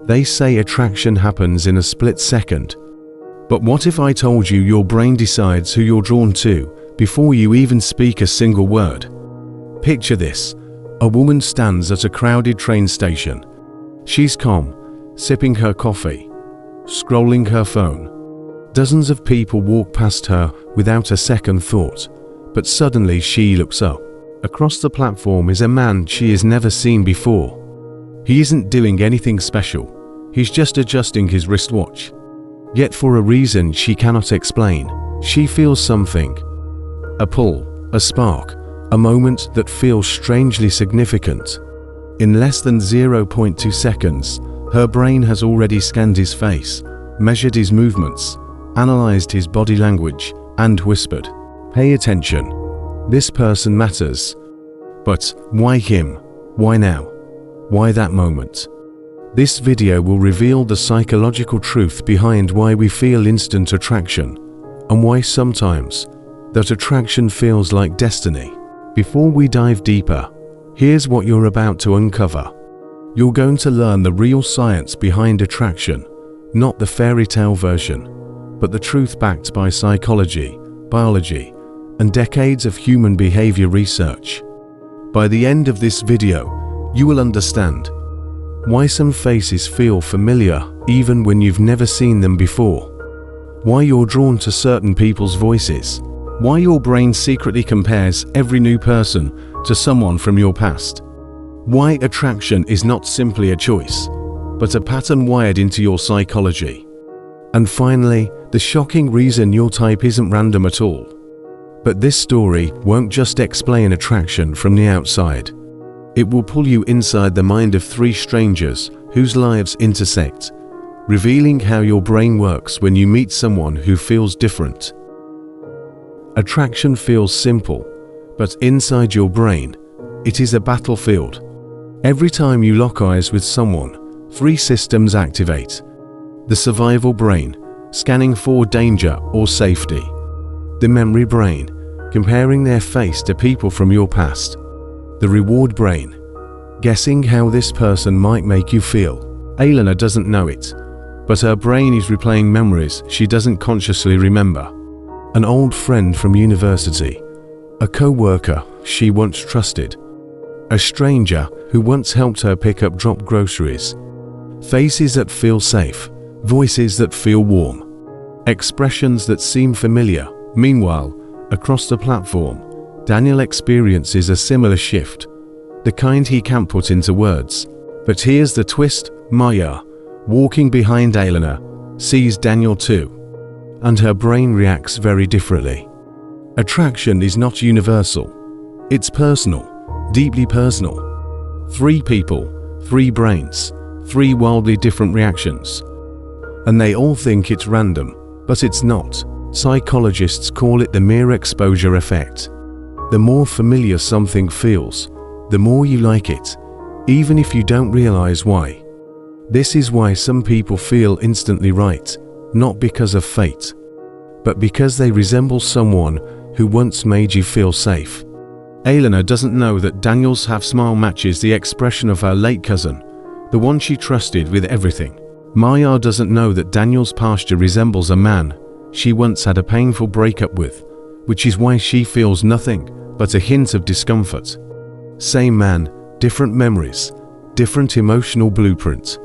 They say attraction happens in a split second. But what if I told you your brain decides who you're drawn to before you even speak a single word? Picture this. A woman stands at a crowded train station. She's calm, sipping her coffee, scrolling her phone. Dozens of people walk past her without a second thought, but suddenly she looks up. Across the platform is a man she has never seen before. He isn't doing anything special. He's just adjusting his wristwatch. Yet for a reason she cannot explain, she feels something. A pull, a spark, a moment that feels strangely significant. In less than 0.2 seconds, her brain has already scanned his face, measured his movements, analyzed his body language, and whispered, "Pay attention. This person matters." But why him? Why now? Why that moment? This video will reveal the psychological truth behind why we feel instant attraction, and why sometimes that attraction feels like destiny. Before we dive deeper, here's what you're about to uncover. You're going to learn the real science behind attraction, not the fairy tale version, but the truth backed by psychology, biology, and decades of human behavior research. By the end of this video, you will understand why some faces feel familiar even when you've never seen them before, why you're drawn to certain people's voices, why your brain secretly compares every new person to someone from your past, why attraction is not simply a choice, but a pattern wired into your psychology, and finally, the shocking reason your type isn't random at all. But this story won't just explain attraction from the outside. It will pull you inside the mind of three strangers whose lives intersect, revealing how your brain works when you meet someone who feels different. Attraction feels simple, but inside your brain, it is a battlefield. Every time you lock eyes with someone, three systems activate. The survival brain, scanning for danger or safety. The memory brain, comparing their face to people from your past. The reward brain, guessing how this person might make you feel. Elena doesn't know it, but her brain is replaying memories she doesn't consciously remember. An old friend from university, a co-worker she once trusted, a stranger who once helped her pick up dropped groceries. Faces that feel safe, voices that feel warm, expressions that seem familiar. Meanwhile, across the platform, Daniel experiences a similar shift, the kind he can't put into words. But here's the twist: Maya, walking behind Elena, sees Daniel too, and her brain reacts very differently. Attraction is not universal. It's personal, deeply personal. Three people, three brains, three wildly different reactions. And they all think it's random, but it's not. Psychologists call it the mere exposure effect. The more familiar something feels, the more you like it, even if you don't realize why. This is why some people feel instantly right, not because of fate, but because they resemble someone who once made you feel safe. Elena doesn't know that Daniel's half-smile matches the expression of her late cousin, the one she trusted with everything. Maya doesn't know that Daniel's posture resembles a man she once had a painful breakup with, which is why she feels nothing but a hint of discomfort. Same man, different memories, different emotional blueprint.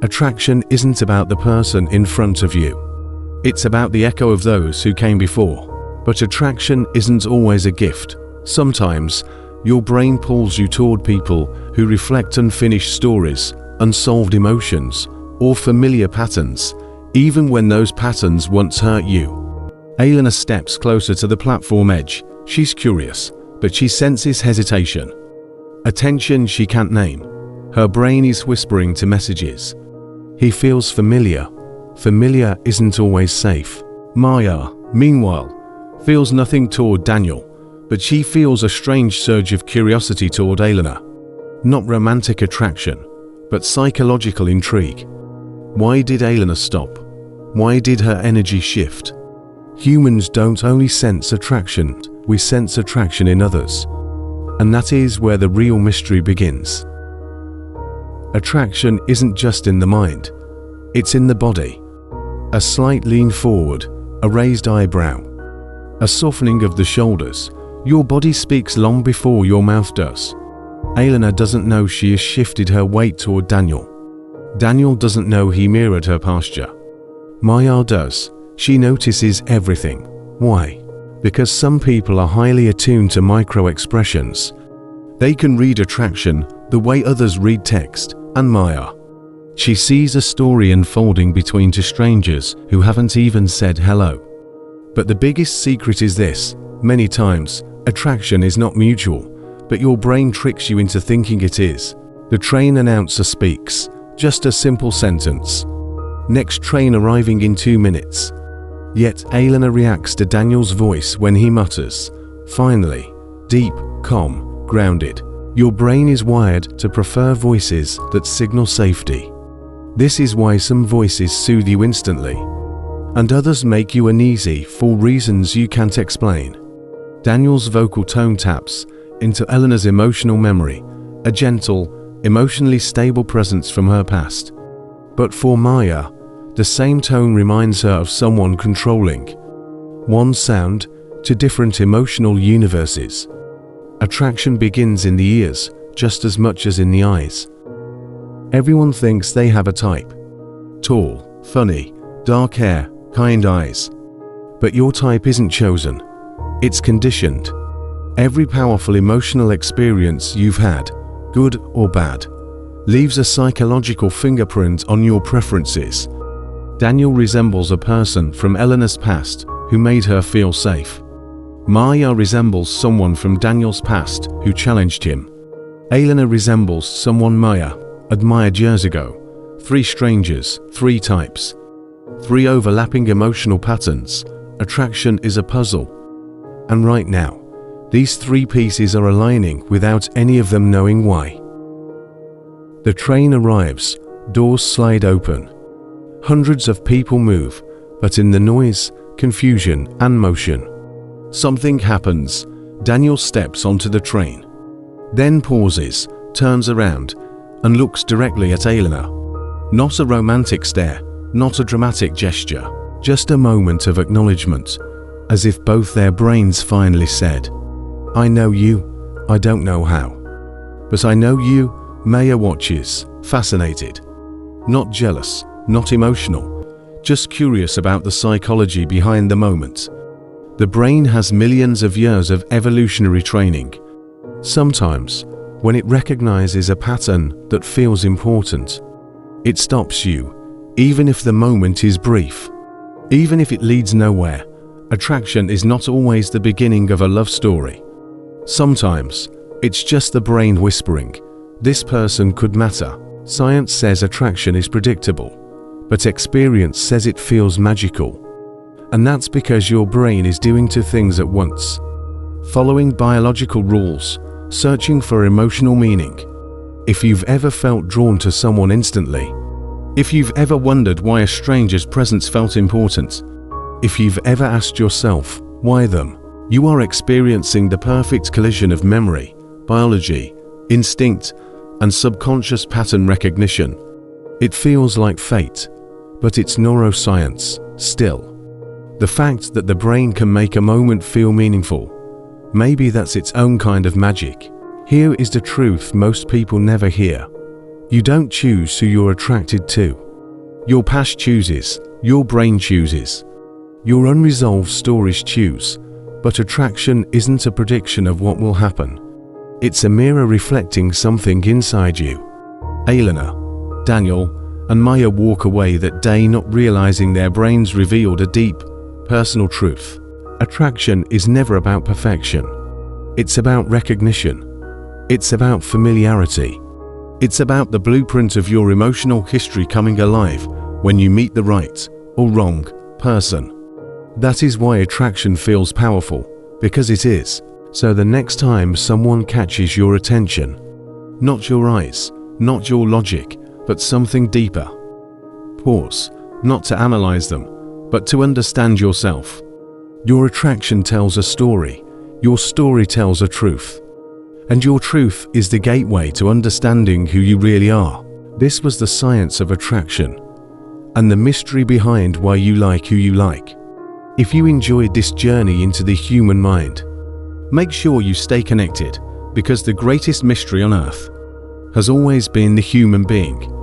Attraction isn't about the person in front of you. It's about the echo of those who came before. But attraction isn't always a gift. Sometimes, your brain pulls you toward people who reflect unfinished stories, unsolved emotions, or familiar patterns, even when those patterns once hurt you. Elena steps closer to the platform edge. She's curious, but she senses hesitation. A tension she can't name. Her brain is whispering to messages. He feels familiar. Familiar isn't always safe. Maya, meanwhile, feels nothing toward Daniel, but she feels a strange surge of curiosity toward Elena. Not romantic attraction, but psychological intrigue. Why did Elena stop? Why did her energy shift? Humans don't only sense attraction, we sense attraction in others. And that is where the real mystery begins. Attraction isn't just in the mind, it's in the body. A slight lean forward, a raised eyebrow, a softening of the shoulders. Your body speaks long before your mouth does. Elena doesn't know she has shifted her weight toward Daniel. Daniel doesn't know he mirrored her posture. Maya does. She notices everything. Why? Because some people are highly attuned to micro-expressions. They can read attraction the way others read text, and Maya. She sees a story unfolding between two strangers who haven't even said hello. But the biggest secret is this: many times, attraction is not mutual, but your brain tricks you into thinking it is. The train announcer speaks, just a simple sentence. Next train arriving in 2 minutes. Yet Elena reacts to Daniel's voice when he mutters, finally, deep, calm, grounded. Your brain is wired to prefer voices that signal safety. This is why some voices soothe you instantly, and others make you uneasy for reasons you can't explain. Daniel's vocal tone taps into Elena's emotional memory, a gentle, emotionally stable presence from her past. But for Maya, the same tone reminds her of someone controlling. One sound to different emotional universes. Attraction begins in the ears just as much as in the eyes. Everyone thinks they have a type. Tall, funny, dark hair, kind eyes. But your type isn't chosen. It's conditioned. Every powerful emotional experience you've had, good or bad, leaves a psychological fingerprint on your preferences. Daniel resembles a person from Elena's past who made her feel safe. Maya resembles someone from Daniel's past who challenged him. Elena resembles someone Maya admired years ago. 3 strangers, 3 types. 3 overlapping emotional patterns. Attraction is a puzzle. And right now, these 3 pieces are aligning without any of them knowing why. The train arrives, doors slide open. Hundreds of people move, but in the noise, confusion, and motion, something happens. Daniel steps onto the train, then pauses, turns around, and looks directly at Elena. Not a romantic stare, not a dramatic gesture, just a moment of acknowledgement, as if both their brains finally said, I know you, I don't know how. But I know you. Maya watches, fascinated. Not jealous, not emotional, just curious about the psychology behind the moment. The brain has millions of years of evolutionary training. Sometimes, when it recognizes a pattern that feels important, it stops you, even if the moment is brief. Even if it leads nowhere. Attraction is not always the beginning of a love story. Sometimes, it's just the brain whispering, this person could matter. Science says attraction is predictable, but experience says it feels magical. And that's because your brain is doing 2 things at once. Following biological rules, searching for emotional meaning. If you've ever felt drawn to someone instantly, if you've ever wondered why a stranger's presence felt important, if you've ever asked yourself, why them, you are experiencing the perfect collision of memory, biology, instinct, and subconscious pattern recognition. It feels like fate, but it's neuroscience, still. The fact that the brain can make a moment feel meaningful, maybe that's its own kind of magic. Here is the truth most people never hear. You don't choose who you're attracted to. Your past chooses, your brain chooses. Your unresolved stories choose, but attraction isn't a prediction of what will happen. It's a mirror reflecting something inside you. Elena, Daniel, and Maya walk away that day not realizing their brains revealed a deep, personal truth. Attraction is never about perfection. It's about recognition. It's about familiarity. It's about the blueprint of your emotional history coming alive when you meet the right, or wrong, person. That is why attraction feels powerful, because it is. So the next time someone catches your attention, not your eyes, not your logic, but something deeper, pause, not to analyze them, but to understand yourself. Your attraction tells a story, your story tells a truth, and your truth is the gateway to understanding who you really are. This was the science of attraction, and the mystery behind why you like who you like. If you enjoyed this journey into the human mind, make sure you stay connected, because the greatest mystery on earth has always been the human being.